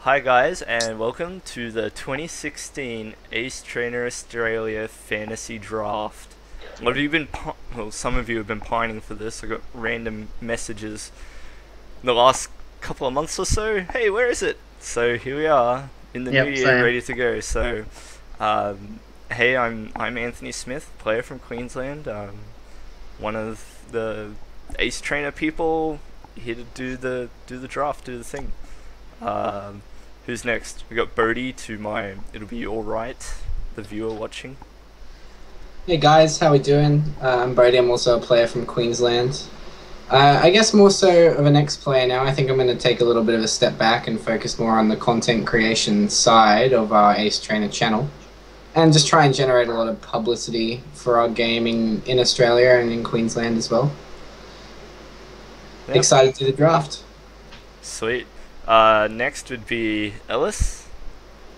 Hi guys, and welcome to the 2016 Ace Trainer Australia Fantasy Draft. What have you been? Well, some of you have been pining for this. I got random messages in the last couple of months or so. Hey, where is it? So here we are in the new Yep, year, same. ready to go. So, hey, I'm Anthony Smith, player from Queensland. One of the Ace Trainer people here to do the draft, do the thing. Um, who's next? We got Bodie to my. It'll be all right. The viewer watching. Hey guys, how we doing? I'm Brady. I'm also a player from Queensland. I guess more so of an ex-player now. I think I'm going to take a little bit of a step back and focus more on the content creation side of our Ace Trainer channel, and just try and generate a lot of publicity for our gaming in Australia and in Queensland as well. Yep. Excited to do the draft. Sweet. Next would be Ellis.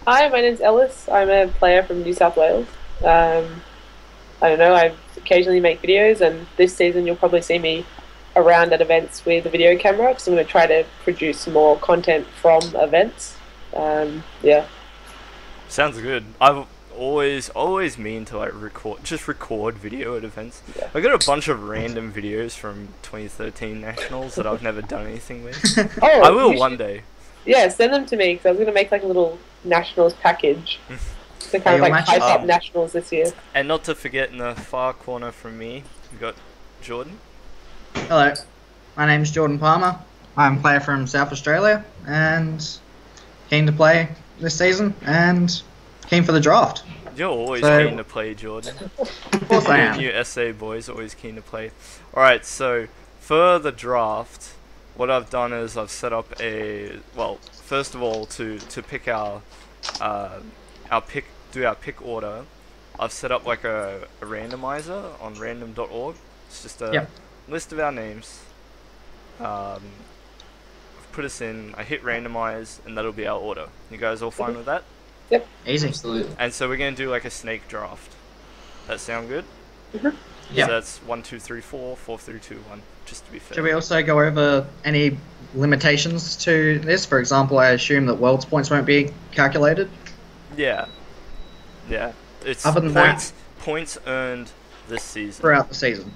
Hi, my name's Ellis. I'm a player from New South Wales. I don't know, I occasionally make videos, and this season you'll probably see me around at events with a video camera because I'm going to try to produce more content from events. Yeah. Sounds good. I've always mean to like record video at events. Yeah. I got a bunch of random videos from 2013 nationals that I've never done anything with. Oh, I will you one should- day. Yeah, send them to me because I was going to make like a little nationals package to kind of you'll like match hype us. up nationals this year. And not to forget, in the far corner from me, we got Jordan. Hello, my name's Jordan Palmer. I'm a player from South Australia and keen to play this season and keen for the draft. You're always So- keen to play, Jordan. Of course I am. You SA boys always keen to play. Alright, so for the draft, what I've done is I've set up first of all to pick our pick order. I've set up like a randomizer on random.org. It's just a Yep. list of our names. I've put us in, I hit randomize, and that'll be our order. You guys all fine with that? Easy. Absolutely. And so we're gonna do like a snake draft. That sound good? Yeah. So that's 1, 2, 3, 4, 4, 3, 2, 1. Just to be fair. Should we also go over any limitations to this? For example, I assume that world's points won't be calculated. Yeah. Yeah. It's Other than points earned this season. throughout the season.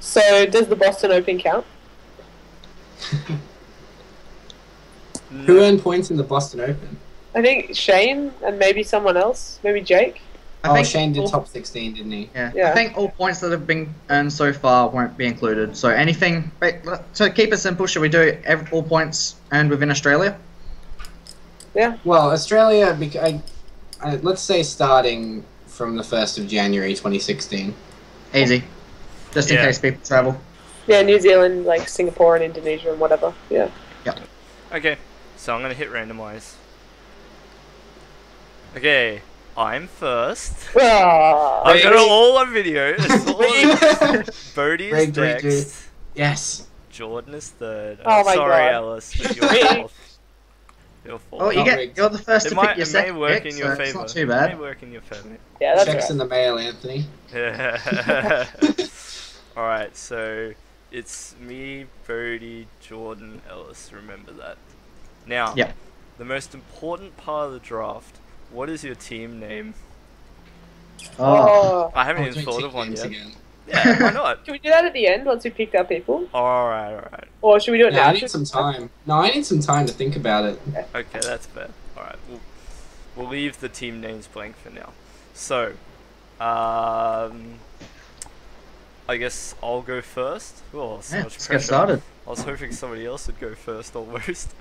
So, does the Boston Open count? Who earned points in the Boston Open? I think Shane and maybe someone else, maybe Jake. I think Shane did all- top 16, didn't he? Yeah. Yeah. I think all points that have been earned so far won't be included. So anything. To keep it simple, should we do all points earned within Australia? Yeah. Well, Australia, let's say starting from the 1st of January 2016. Easy. Just in Yeah. case people travel. Yeah, New Zealand, like Singapore and Indonesia and whatever. Yeah. Okay. So I'm gonna hit randomize. Okay. I'm first. Ah, I've got it all on video. It's all Bodie is Greg, next. Yes. Jordan is third. Oh my sorry, God. Alice. But you're Rigged. fourth. You're fourth. Oh, Not rigged. you're the first it to might, pick your it may second work pick, in your so favor. it's not too It bad. may work in your favor. yeah, that's Checks right. in the mail, Anthony. Alright, so it's me, Bodie, Jordan, Ellis. Remember that. Now, Yep. the most important part of the draft. What is your team name? Oh, I haven't Oh, even doing thought team of one names yet. again. Yeah, why not? Can we do that at the end once we picked our people? Alright. Or should we do it Yeah, now? I need some time. No, I need some time to think about it. Okay, that's fair. Alright, we'll leave the team names blank for now. So, I guess I'll go first. Oh, so yeah, much let's pressure. get started. I was hoping somebody else would go first almost.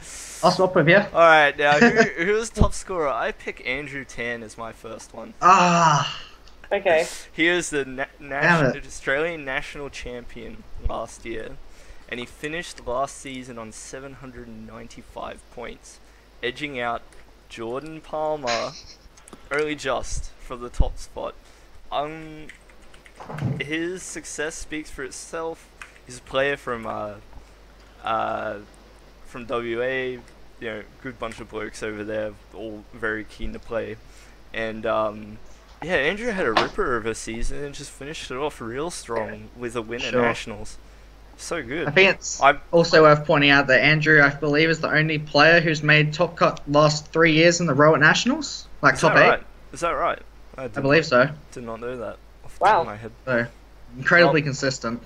I'll swap with you. Alright, now who's top scorer? I pick Andrew Tan as my first one. Ah, Okay. He is the Damn it. Australian national champion last year, and he finished last season on 795 points, edging out Jordan Palmer only just for the top spot. His success speaks for itself. He's a player from WA, you know, good bunch of blokes over there, all very keen to play, and yeah, Andrew had a ripper of a season and just finished it off real strong with a win at Sure. nationals. So good. I think it's I also worth pointing out that Andrew, I believe, is the only player who's made top cut last 3 years in the row at nationals, like Is top that 8. right? Is that right? I believe so. Did not know that. Off the top Wow. of my head. So incredibly consistent.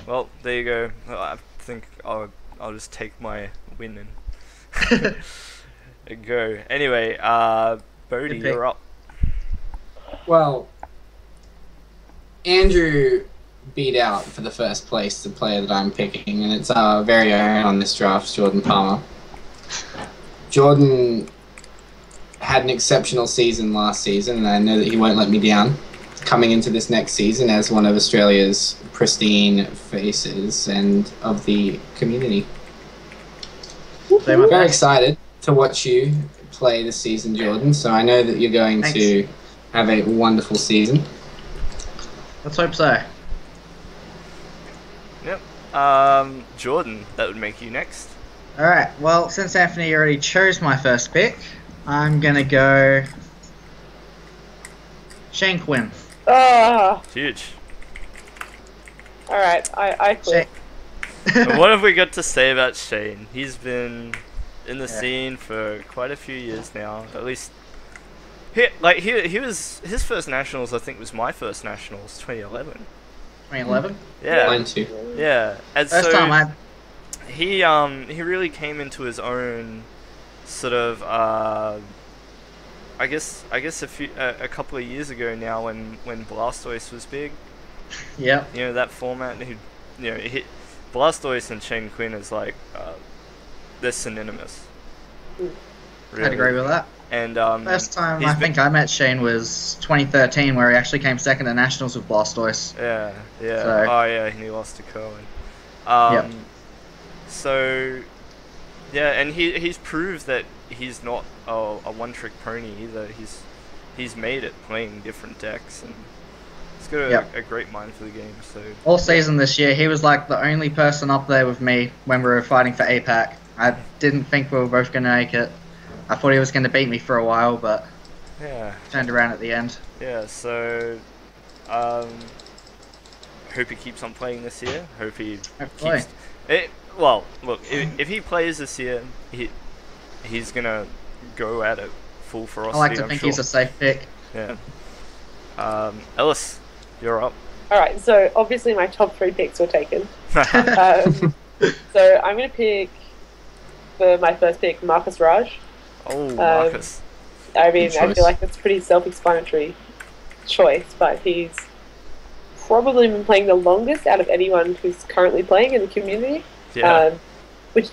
Well, there you go. I think I'll just take my win and go. Anyway, Bodhi, Good pick. you're up. Well, Andrew beat out for the first place the player that I'm picking, and it's our very own on this draft, Jordan Palmer. Jordan had an exceptional season last season, and I know that he won't let me down coming into this next season as one of Australia's pristine faces and of the community. Very excited to watch you play this season, Jordan, so I know that you're going to have a wonderful season. Let's hope so. Yep. Jordan, that would make you next. Alright, well, since Anthony already chose my first pick, I'm going to go Shane Quinn. Ah, Huge. alright, I quit. And what have we got to say about Shane? He's been in the scene for quite a few years now. At least, he was his first nationals. I think was my first nationals, 2011. 2011? Yeah. Mine too. Yeah. And First so time he really came into his own, sort of. I guess a couple of years ago now when Blastoise was big. Yep. You know that format. Blastoise and Shane Quinn is like, they're synonymous. Really. I'd agree with that. And First time I think I met Shane was 2013, where he actually came second at nationals with Blastoise. Yeah. So- Oh yeah, and he lost to Kerwin. Yep. So, yeah, and he's proved that he's not a one-trick pony either. He's made it playing different decks, and he's got a great mind for the game. So All season this year, he was like the only person up there with me when we were fighting for APAC. I didn't think we were both going to make it. I thought he was going to beat me for a while, but yeah, turned around at the end. yeah. So, hope he keeps on playing this year. Hope he Hopefully. keeps it. Well, look, if he plays this year, he's gonna go at it full ferocity. I like to I'm think sure. he's a safe pick. Yeah. Ellis, you're up. Alright, so obviously my top 3 picks were taken. So I'm going to pick, for my first pick, Marcus Raj. Oh, Marcus. I mean, Good I choice. feel like that's a pretty self-explanatory choice, but he's probably been playing the longest out of anyone who's currently playing in the community. Yeah. Which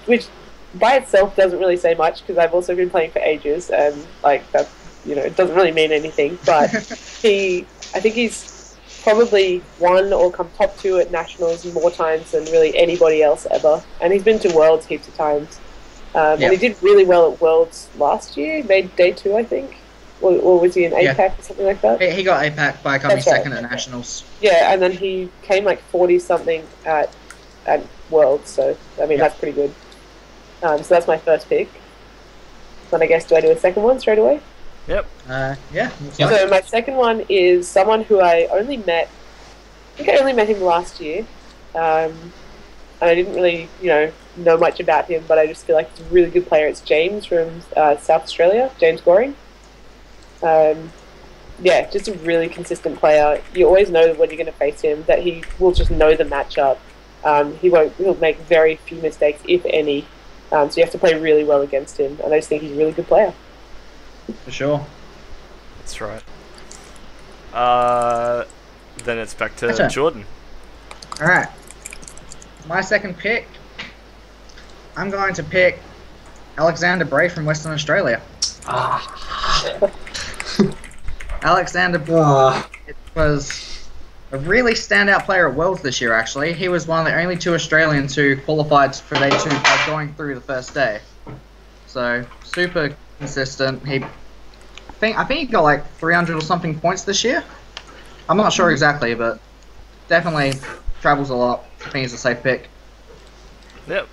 by itself doesn't really say much, because I've also been playing for ages, and like that, it doesn't really mean anything. But I think he's probably won or come top 2 at nationals more times than really anybody else ever, and he's been to Worlds heaps of times. And he did really well at Worlds last year. Made day 2, I think, or was he in APAC or something like that? He got APAC by coming That's right. second at nationals. Yeah, and then he came like 40 something at Worlds. So I mean that's pretty good. So that's my first pick. Then I guess do I do a second one straight away? Yep. Yeah. So my second one is someone who I only met. I think I only met him last year. And I didn't really, know much about him, but I just feel like he's a really good player. It's James from South Australia, James Goring. Yeah, just a really consistent player. You always know when you're going to face him that he will just know the matchup. He'll make very few mistakes, if any. So you have to play really well against him, and I just think he's a really good player. For sure. That's right. Then it's back to Gotcha. Jordan. Alright. My second pick, I'm going to pick Alexander Bray from Western Australia. Alexander Bray was a really standout player at Worlds this year, actually. He was one of the only 2 Australians who qualified for day 2 by going through the first day. So, super consistent. I think he got like 300 or something points this year. I'm not sure exactly, but definitely travels a lot. I think he's a safe pick. Yep.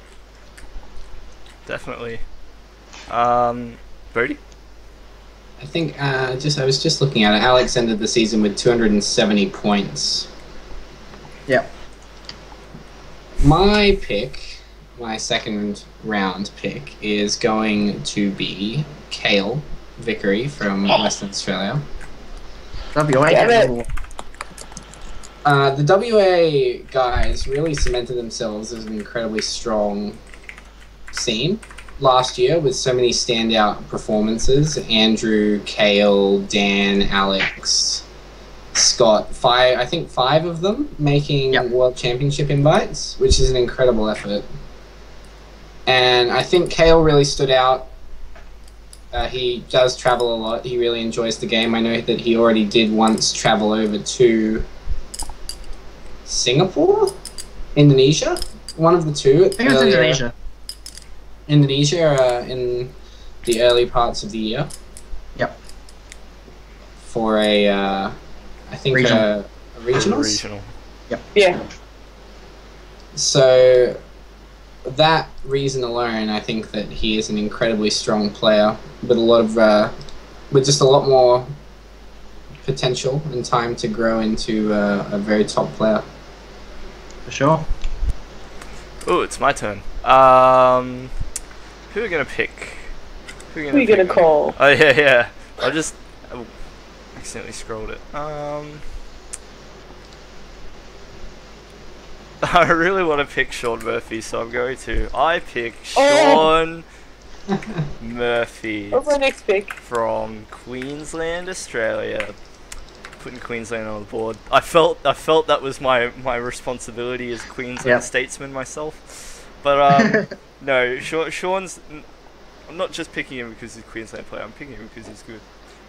Definitely. Bodhi? I think I was just looking at it. Alex ended the season with 270 points. Yep. My pick, my second round pick, is going to be Kale Vickery from Western Australia. WA. The WA guys really cemented themselves as an incredibly strong scene last year with so many standout performances. Andrew, Kale, Dan, Alex, Scott, I think five of them making World Championship invites, which is an incredible effort. And I think Kale really stood out. He does travel a lot. He really enjoys the game. I know that he already did once travel over to Singapore? Indonesia? One of the two. I think it was Indonesia. Indonesia in the early parts of the year. Yep. For I think a regionals? Regional. Yep. Yeah. So that reason alone, I think that he is an incredibly strong player with a lot of, with just a lot more potential and time to grow into a very top player. For sure. Oh, it's my turn. Who are we gonna pick? Who are you gonna call? Oh yeah. I accidentally scrolled it. I really want to pick Sean Murphy, so I'm going to. I pick Sean Murphy. What's my next pick? From Queensland, Australia. Putting Queensland on the board. I felt that was my responsibility as Queensland statesman myself. But no, Sean's. I'm not just picking him because he's a Queensland player. I'm picking him because he's good.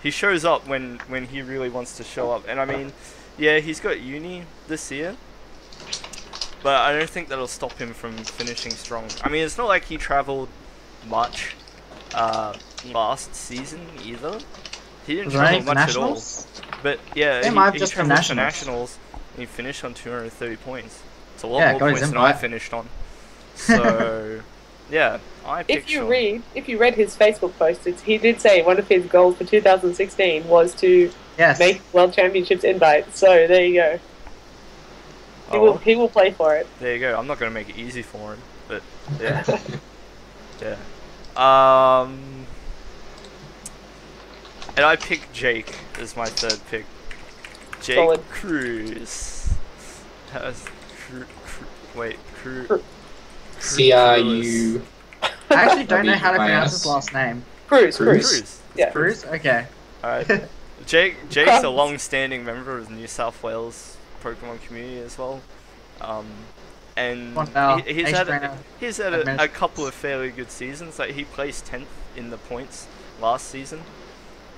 He shows up when he really wants to show up, and I mean, yeah, he's got uni this year. But I don't think that'll stop him from finishing strong. I mean, it's not like he travelled much last season either. He didn't travel much at all. But yeah, he just travelled for nationals and he finished on 230 points. It's a lot more points than I finished on. So yeah, I picked Sean. If you read his Facebook post, he did say one of his goals for 2016 was to make World Championships invite. So there you go. He will play for it. There you go. I'm not going to make it easy for him, but yeah. Yeah. And I picked Jake as my third pick. Jake Cruz. C-R-U... I actually don't know how to pronounce his last name. Cruz. Yeah. Cruz? Okay. Alright. Jake's a long-standing member of the New South Wales Pokemon community as well, and he's had a couple of fairly good seasons. Like he placed 10th in the points last season.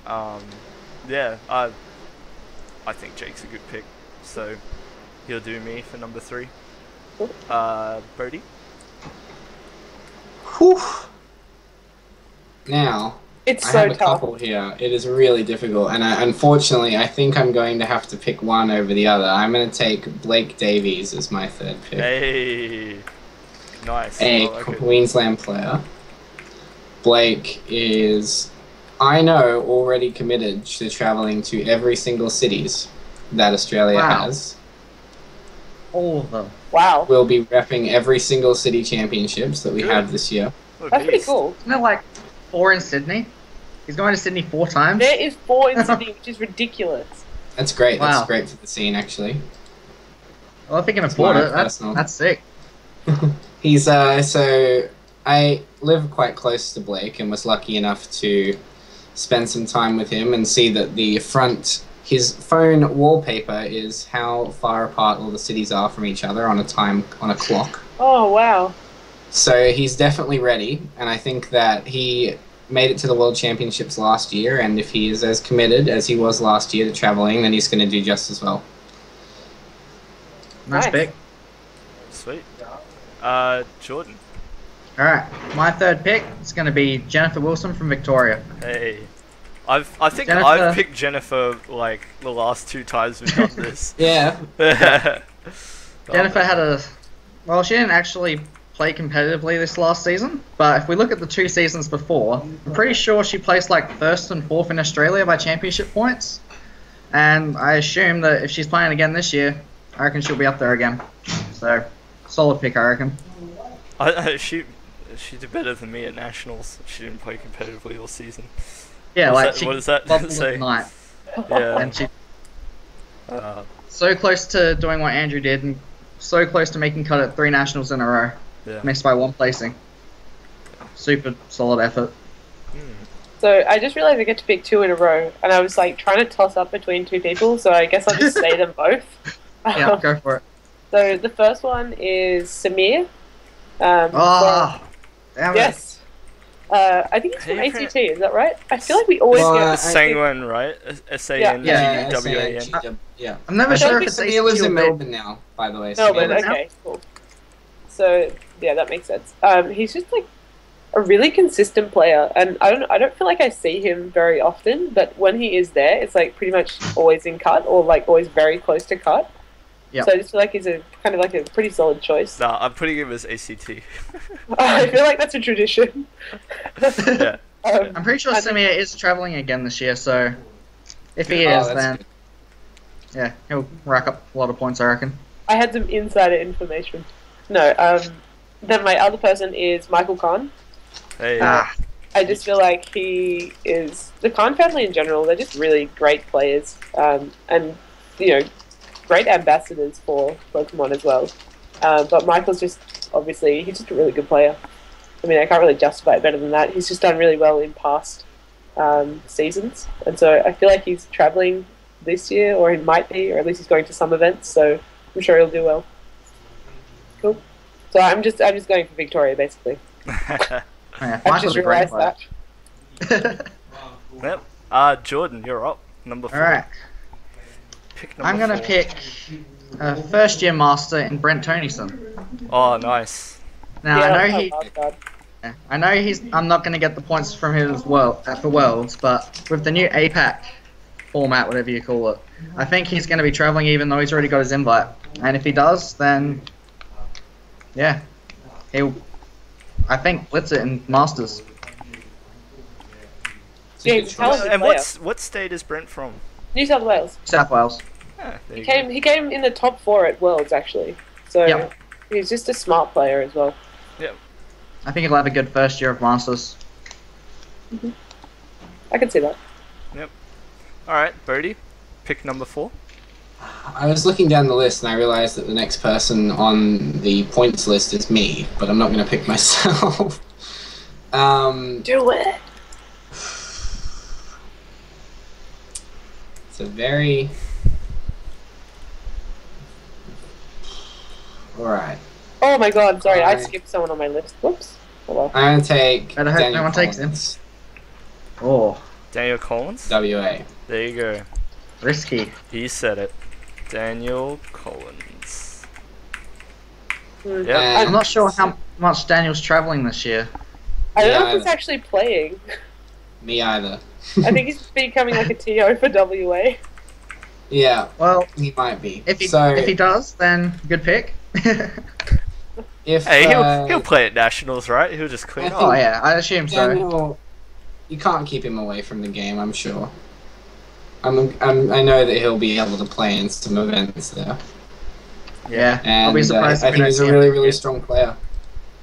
Yeah, I think Jake's a good pick, so he'll do me for number 3. Brody. Whew. Now. I have a tough. couple here. It is really difficult, and unfortunately, I think I'm going to have to pick one over the other. I'm going to take Blake Davies as my third pick. Hey, nice. A Queensland player. Blake is, I know, already committed to travelling to every single cities that Australia has. All of them. Wow. We'll be repping every single city championships that we have this year. That's pretty cool. Isn't it like 4 in Sydney? He's going to Sydney 4 times? There is 4 in Sydney, which is ridiculous. That's great. Wow. That's great for the scene, actually. Well, if he can afford it, that's sick. He's, so I live quite close to Blake and was lucky enough to spend some time with him and see that his phone wallpaper is how far apart all the cities are from each other on a clock. Oh, wow. So he's definitely ready, and I think that he made it to the World Championships last year, and if he is as committed as he was last year to travelling, then he's going to do just as well. Nice pick. Sweet. Jordan. Alright, my third pick is going to be Jennifer Wilson from Victoria. Hey. I think I've picked Jennifer like the last 2 times we've done this. Yeah. Jennifer had well, she didn't actually play competitively this last season, but if we look at the 2 seasons before, I'm pretty sure she placed like 1st and 4th in Australia by championship points, and I assume that if she's playing again this year, I reckon she'll be up there again. So solid pick, I reckon. She did better than me at nationals. She didn't play competitively all season. Yeah, What like does what does that bubbled say? at night, Yeah. and she Uh, so close to doing what Andrew did, and so close to making cut at 3 nationals in a row. yeah. Missed by 1 placing. Super solid effort. So I just realized I get to pick 2 in a row, and I was like trying to toss up between 2 people. So I guess I'll just say them both. Yeah, go for it. So the first one is Samir. Oh, damn it. Yes. I think it's from Hey, ACT, is that right? I feel like we always Well, get... I Sanguine, right? S-A-N-G-W-A-N. Yeah. I'm never I sure don't if it's think Samir lives ACT or in Big. Melbourne now, by the way. Melbourne, Samir lives- okay, cool. So, yeah, that makes sense. He's just like a really consistent player, and I don't feel like I see him very often, but when he is there, it's like pretty much always in cut, or like always very close to cut. Yep. So I just feel like he's a kind of like a pretty solid choice. Nah, I'm putting him as ACT. I feel like that's a tradition. Yeah. I'm pretty sure And- Samir is travelling again this year, so if he Oh, is, that's then good. yeah, he'll rack up a lot of points, I reckon. I had some insider information. No, then my other person is Michael Kahn. Hey. Ah, I just feel like he is the Khan family in general. They're just really great players, and great ambassadors for Pokemon as well. But Michael's just obviously he's just a really good player. I mean, I can't really justify it better than that. He's just done really well in past seasons, and so I feel like he's traveling this year, or he might be, or at least he's going to some events. So I'm sure he'll do well. Cool. So I'm just going for Victoria basically. yeah, I've Michael's just a great realised player. that. Yep. Jordan, you're up. Number 4. Alright, Pick number I'm gonna 4. pick a first-year master in Brent Toneyson. Oh, nice. Now Yeah, I that's know not bad. I'm not gonna get the points from his for Worlds, but with the new APAC format, whatever you call it, I think he's gonna be traveling even though he's already got his invite. And if he does, then yeah, he'll I think blitz it in Masters. Yeah, he's a talented And player. what state is Brent from? New South Wales. South Wales. Ah, there He you go. came in the top 4 at Worlds actually. So Yep. he's just a smart player as well. I think he'll have a good first year of Masters. I can see that. Alright, Bodhi, pick number 4. I was looking down the list and I realised that the next person on the points list is me, but I'm not going to pick myself. Do it. It's a very... Alright. Oh my god, sorry, I Alright. skipped someone on my list. Whoops. Oh well. I'm going to take Better hope no Daniel one takes him. Collins, Oh, Daniel Collins? WA. There you go. risky. He said it. Daniel Collins. Hmm. Yep. And- I'm not sure how much Daniel's traveling this year. I don't know Yeah. if he's actually playing. Me either. I think he's becoming like a TO for WA. Yeah, Well, he might be. if he so, does, then good pick. if Hey, uh, he'll play at nationals, right? He'll just clean I up. think- Oh yeah, I assume so. Daniel, you can't keep him away from the game, I'm sure. I know that he'll be able to play in some events there. Yeah, And I'll be surprised I if we think don't he's see a him. really, really strong player.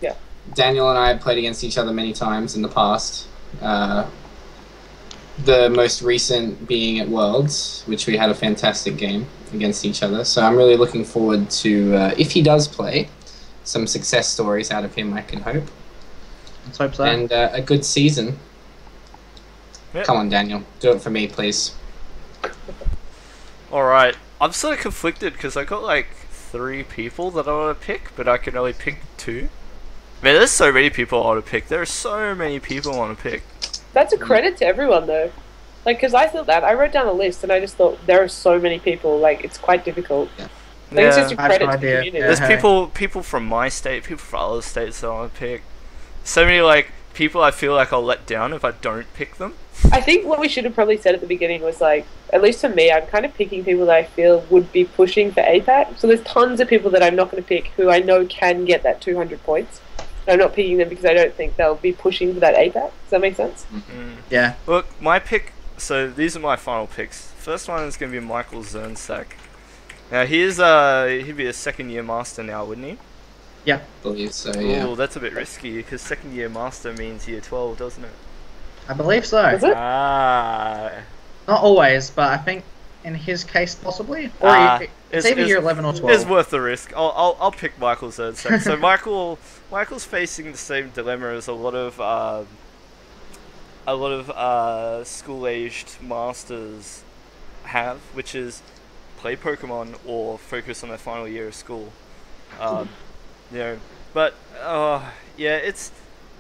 Yeah. Daniel and I have played against each other many times in the past. The most recent being at Worlds, which we had a fantastic game against each other. So I'm really looking forward to, if he does play, some success stories out of him, I can hope. Let's hope so. And a good season. Yep. Come on, Daniel. Do it for me, please. Alright, I'm sort of conflicted because I got like 3 people that I want to pick, but I can only pick 2. Man, there's so many people I want to pick. There are so many people I want to pick. That's a credit to everyone though. Like, because I thought that. I wrote down a list and I just thought there are so many people, like, it's quite difficult. Yeah. Like, it's just a I have credit no to the idea. community. Yeah. There's Hey. people from my state, people from other states that I want to pick. So many like people I feel like I'll let down if I don't pick them. I think what we should have probably said at the beginning was like, at least for me, I'm kind of picking people that I feel would be pushing for APAC. So there's tons of people that I'm not going to pick who I know can get that 200 points. And I'm not picking them because I don't think they'll be pushing for that APAC. Does that make sense? Yeah. Look, my pick. So these are my final picks. First one is going to be Michael Zernsack. Now he'd be a second-year master now, wouldn't he? Yeah. I believe so, yeah. Oh, that's a bit risky because second year master means year 12, doesn't it? I believe so. Is it? Ah. Not always, but I think in his case possibly. Or it's either year 11 or 12. It's worth the risk. I'll pick Michael's third sec. So Michael's facing the same dilemma as a lot of school-aged masters have, which is play Pokemon or focus on their final year of school. You know, but yeah,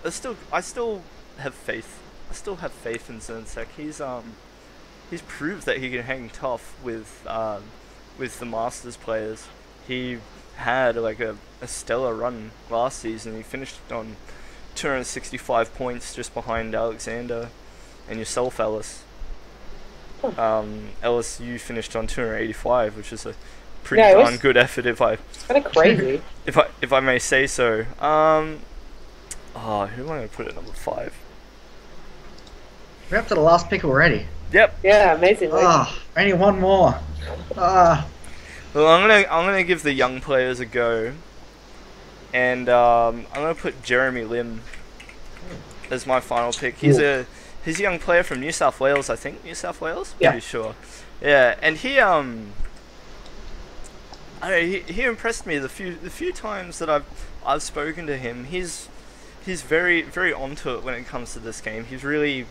I still have faith. I still have faith in Zernsek. He's proved that he can hang tough with the Masters players. He had like a stellar run last season. He finished on 265 points, just behind Alexander and yourself, Ellis. Ellis, you finished on 285, which is a pretty darn good effort, It's kind of crazy. if I may say so. Who am I going to put at number 5? We're up to the last pick already. Yep. Yeah, amazing. Only one more. Well, I'm gonna give the young players a go, and I'm gonna put Jeremy Lim as my final pick. He's a young player from New South Wales, I think. New South Wales? Yeah. Pretty sure. Yeah, and he he impressed me the few times that I've spoken to him. He's very very onto it when it comes to this game. He's really,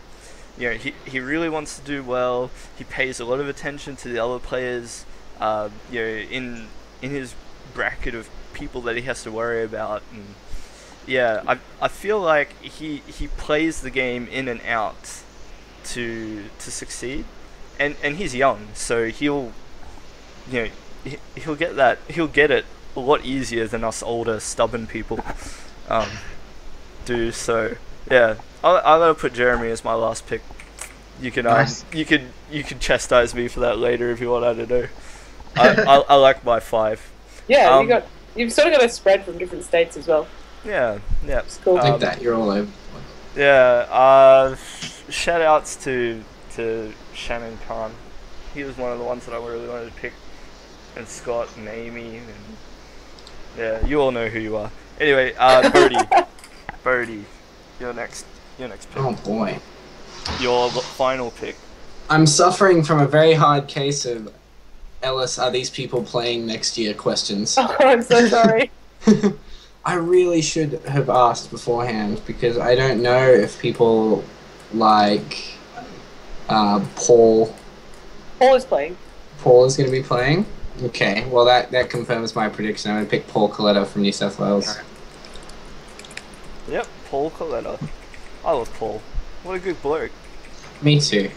you know, he really wants to do well. He pays a lot of attention to the other players, you know, in his bracket of people that he has to worry about. And yeah, I feel like he plays the game in and out to succeed, and he's young, so he'll get it a lot easier than us older stubborn people do. So yeah, I'm gonna put Jeremy as my last pick. You can Nice. you can chastise me for that later if you want. I don't know. I like my 5. Yeah, you've sort of got a spread from different states as well. Yeah. It's cool. Like that, you're all over. Yeah. Shout outs to Shannon Khan. He was one of the ones that I really wanted to pick, and Scott and Amy, and yeah, you all know who you are. Anyway, Bodhi, your next pick. Oh boy. Your final pick. I'm suffering from a very hard case of Ellis, are these people playing next year questions. Oh, I'm so sorry. I really should have asked beforehand because I don't know if people like Paul. Paul is playing. Paul is going to be playing? Okay, well that confirms my prediction. I'm going to pick Paul Coletta from New South Wales. Yep, Paul Coletta. I love Paul. What a good bloke. Me too.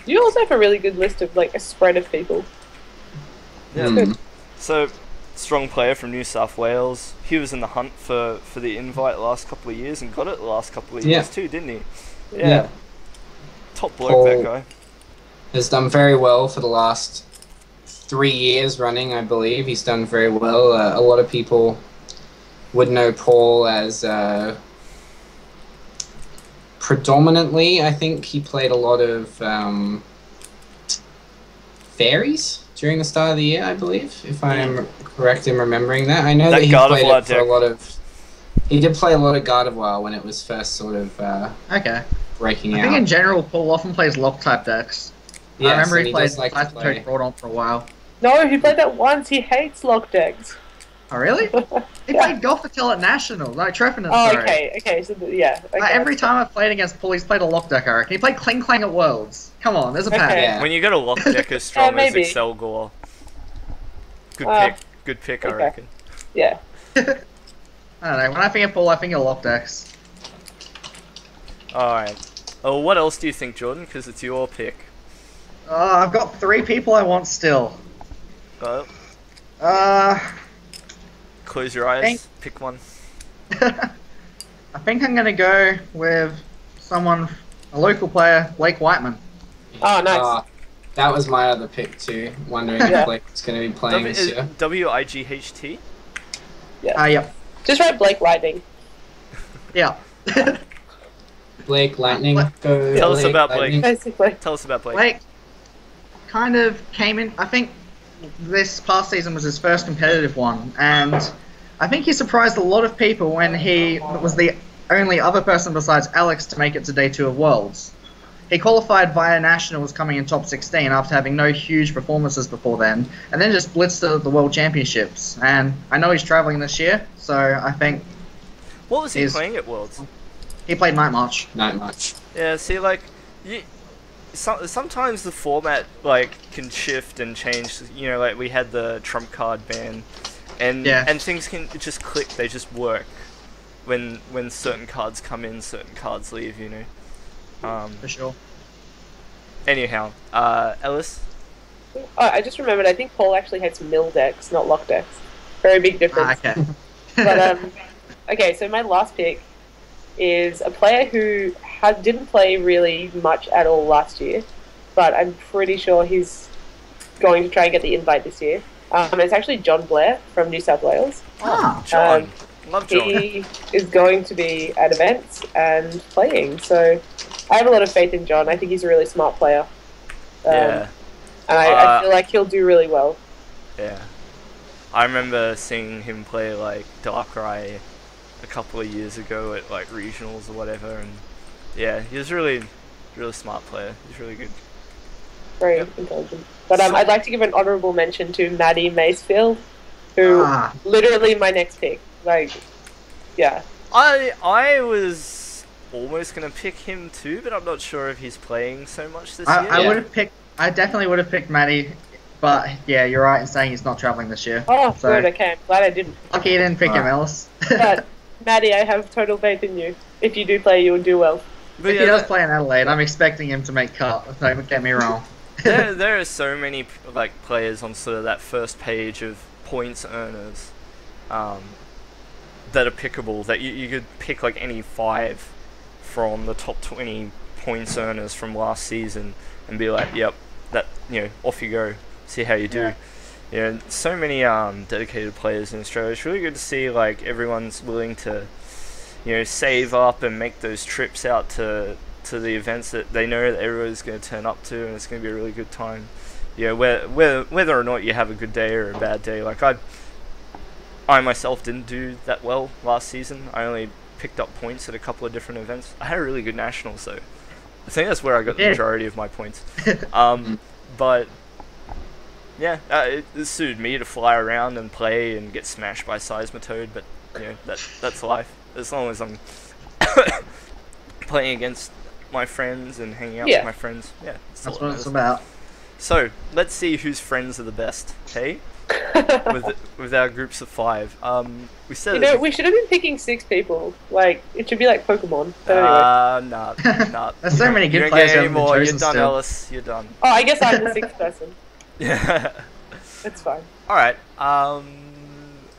You also have a really good list of like a spread of people. Yeah. Mm. So, strong player from New South Wales. He was in the hunt for the invite the last couple of years and got it the last couple of years too, didn't he? Yeah. Top bloke, Paul that guy. has done very well for the last 3 years running, I believe. He's done very well. A lot of people would know Paul as predominantly, I think he played a lot of fairies during the start of the year, I believe, if I am correct in remembering that. I know that he played it for a lot of... He did play a lot of Gardevoir when it was first sort of Okay. breaking I out. think in general, Paul often plays lock-type decks. Yes, I remember and he played does like to Type play. Toad Broadon for a while. No, he played that once. He hates lock decks. Oh, really? He played Golf Patel at National, like Trefinant, Oh, sorry. okay. So yeah. Okay. Like, every time I've played against Paul, he's played a lock deck, I reckon. He played Kling Clang at Worlds. Come on, there's a pattern. Okay. Yeah. When you got a lock deck as strong as maybe. Excel Gore. Good pick, I okay. reckon. Yeah. I don't know, when I think of Paul, I think of lock decks. Alright. Oh, what else do you think, Jordan? Because it's your pick. Oh, I've got 3 people I want still. Close your eyes, pick one. I think I'm gonna go with someone, a local player, Blake Whiteman. Oh, nice. That was my other pick too. Wondering Yeah. if Blake was going to be playing this year. WIGHT? Yep. Just write Blake Lightning. Yeah. Blake Lightning. Go Tell us Blake about Lightning. Blake. Basically. Tell us about Blake. Blake kind of came in, I think this past season was his first competitive one, and I think he surprised a lot of people when he was the only other person besides Alex to make it to day 2 of Worlds. He qualified via Nationals coming in top 16 after having no huge performances before then, and then just blitzed to the World Championships. And I know he's travelling this year, so I think... What was he playing at Worlds? He played Night March. Not much. Yeah, see, like, sometimes the format, like, can shift and change. You know, like, we had the trump card ban, and things can just click, they just work. When certain cards come in, certain cards leave, you know. For sure. Anyhow, Ellis? Oh, I just remembered, I think Paul actually had some mill decks, not lock decks. Very big difference. Okay. But, okay, so my last pick is a player who didn't play really much at all last year, but I'm pretty sure he's going to try and get the invite this year. It's actually John Blair from New South Wales. Ah, John. Love John. He is going to be at events and playing, so I have a lot of faith in John. I think he's a really smart player. Yeah. And I feel like he'll do really well. Yeah. I remember seeing him play, like, Darkrai a couple of years ago at, like, regionals or whatever, and yeah, he was really smart player. He's really good. Very intelligent. But I'd like to give an honourable mention to Maddie Macefield, who literally my next pick. Like, yeah. I was almost gonna pick him too, but I'm not sure if he's playing so much this year. I definitely would have picked Maddie, but yeah, you're right in saying he's not travelling this year. Oh, so, good, okay. I'm glad I didn't. Lucky you didn't pick him, Ellis. But, Maddie, I have total faith in you. If you do play, you'll do well. But if he does play in Adelaide, I'm expecting him to make cut, don't get me wrong. there are so many, like, players on sort of that first page of points earners, that are pickable, that you could pick like any 5 from the top 20 points earners from last season and be like, yep, that, you know, off you go, see how you do. Yeah. You know, so many dedicated players in Australia. It's really good to see, like, everyone's willing to, you know, save up and make those trips out to the events that they know that everyone's going to turn up to, and it's going to be a really good time. You know, whether or not you have a good day or a bad day. Like, I myself didn't do that well last season. I only picked up points at a couple of different events. I had a really good national, so I think that's where I got the majority of my points. But yeah, it suited me to fly around and play and get smashed by Seismitoad, but you know, that's life. As long as I'm playing against my friends and hanging out with my friends, yeah, that's what it's about. So let's see whose friends are the best. Hey. with our groups of 5. We said, you know, we should have been picking 6 people. Like, it should be like Pokemon. But anyway. Nah. There's so many good you players. Anymore. You're done, Ellis. You're done. Oh, I guess I'm the 6th person. Yeah. That's fine. Alright,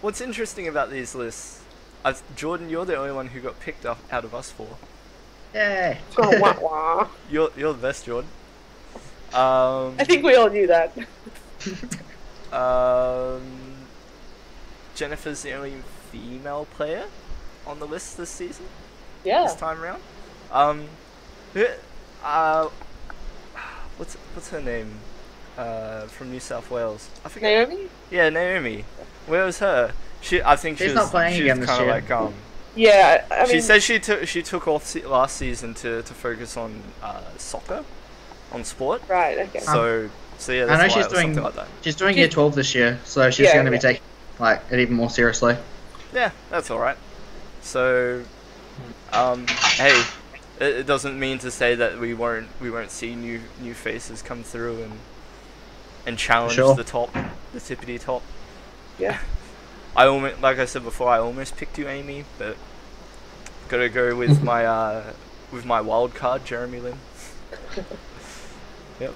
what's interesting about these lists, Jordan, you're the only one who got picked up out of us 4. Yay. Oh, wah, wah. You're the best, Jordan. I think we all knew that. Jennifer's the only female player on the list this season. Yeah. This time around. What's her name? From New South Wales. I forget. Naomi? Yeah, Naomi. Where was her? I think she's not playing again this year. Like yeah, I mean, she said she took off last season to focus on soccer, on sport. Right. Okay. So yeah, that's I know she's doing year 12 this year, so she's going to be taking like it even more seriously. Yeah, that's all right. So, hey, it doesn't mean to say that we won't see new faces come through and challenge the tippity top. Yeah. Like I said before, I almost picked you, Amy, but gotta go with my wild card, Jeremy Lin. Yep.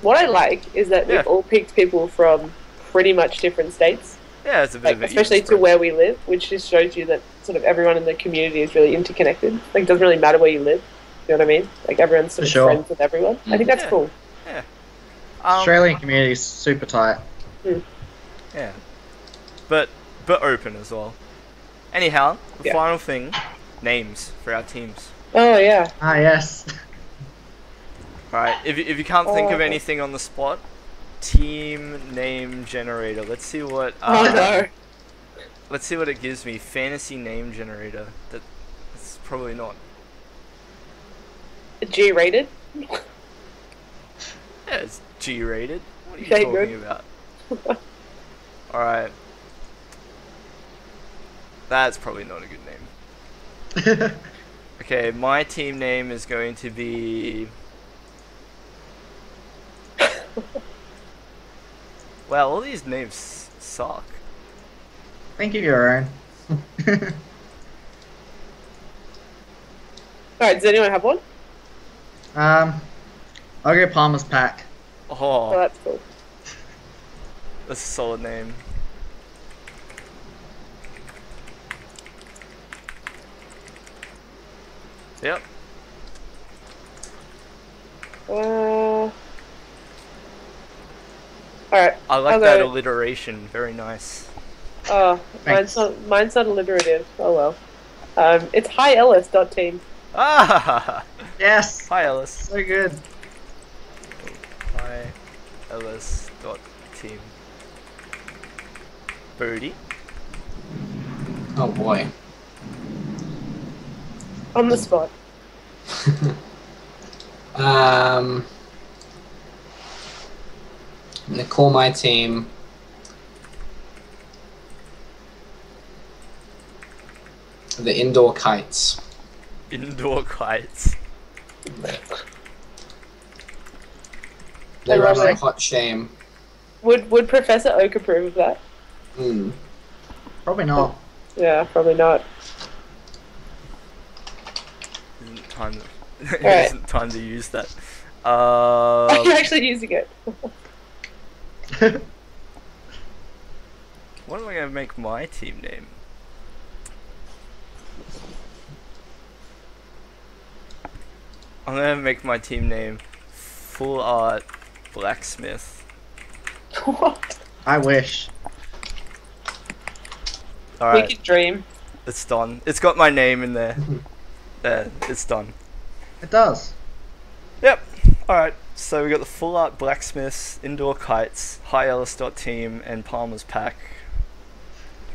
What I like is that we've all picked people from pretty much different states. Yeah, it's a bit of an especially to where we live, which just shows you that sort of everyone in the community is really interconnected. Like, it doesn't really matter where you live. You know what I mean? Like, everyone's sort of friends with everyone. I think that's cool. Yeah. Australian community is super tight. Yeah. But open as well. Anyhow, the final thing, names for our teams. Oh, yeah. Ah, yes. Alright, if you can't think of anything on the spot team name generator. Let's see what. Oh no. Let's see what it gives me. Fantasy name generator. That's probably not. G-rated. Yeah, it's G-rated. What are you Okay, talking good. about? Alright. That's probably not a good name. Okay, my team name is going to be... Wow, all these names suck. Think of your own. Alright, does anyone have one? I'll go Palmer's Pack. Oh, Oh, that's cool. that's a solid name. Yep. Alright. I like I'll that go- alliteration. Very nice. Oh, Thanks. mine's not alliterative. Oh well. It's hiellis.team. Ah! Yes. Hi, Ellis. So good. Hi, Ellis. Team. Birdie. Oh boy. On the spot. I'm gonna call my team the Indoor Kites. Indoor kites. They I run love on a it. hot shame. Would Professor Oak approve of that? Mm. Probably not. Yeah, probably not. Isn't time to, Alright. isn't time to use that. Are you actually using it? What am I gonna make my team name? I'm gonna make my team name Full Art Blacksmith. What? I wish. We Alright, could dream. it's done. It's got my name in there. There, it's done. It does. Yep. Alright, so we got the Full Art Blacksmiths, Indoor Kites, Hiellis.team, and Palmer's Pack.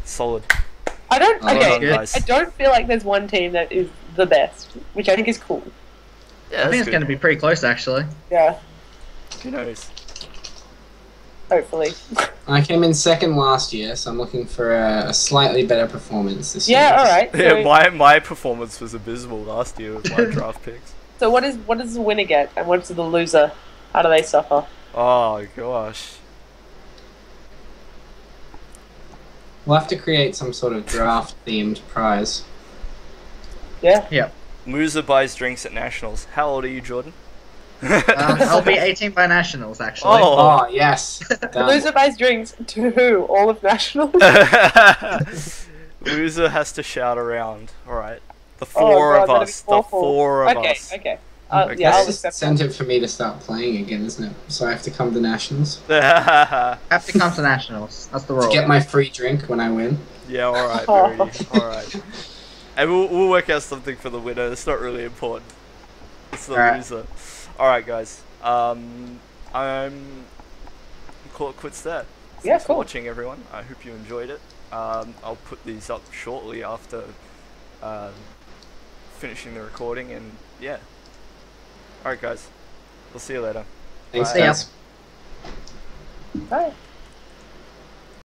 Solid. I don't. Oh, Okay, well done, guys. I don't feel like there's one team that is the best, which I think is cool. Yeah, I think that's it's going to good. be pretty close, actually. Yeah, Who knows? hopefully. I came in second last year, so I'm looking for a slightly better performance this year. Yeah, all right. Yeah, So, my performance was abysmal last year with my draft picks. so what does the winner get, and what's the loser? How do they suffer? Oh gosh. We'll have to create some sort of draft-themed prize. Yeah. Yep. Loser buys drinks at Nationals. How old are you, Jordan? I'll be 18 by Nationals, actually. Oh. Oh, yes. Done. Loser buys drinks to who? All of Nationals? Loser has to shout around. Alright. The Oh, four God, of that'd us. be The awful. four of Okay, us. okay. Okay. Yeah, I'll That's accept that. incentive for me to start playing again, isn't it? So I have to come to Nationals. Yeah, Have to come to Nationals. That's the rule. To get my free drink when I win. alright, Birdie. Alright. And we'll work out something for the winner. It's not really important. It's the Alright. loser. Alright, guys. I'm call it quits there. Yeah, Thanks for cool. watching, everyone. I hope you enjoyed it. I'll put these up shortly after finishing the recording, and yeah. Alright, guys. We'll see you later. Thanks, Bye. guys. Bye.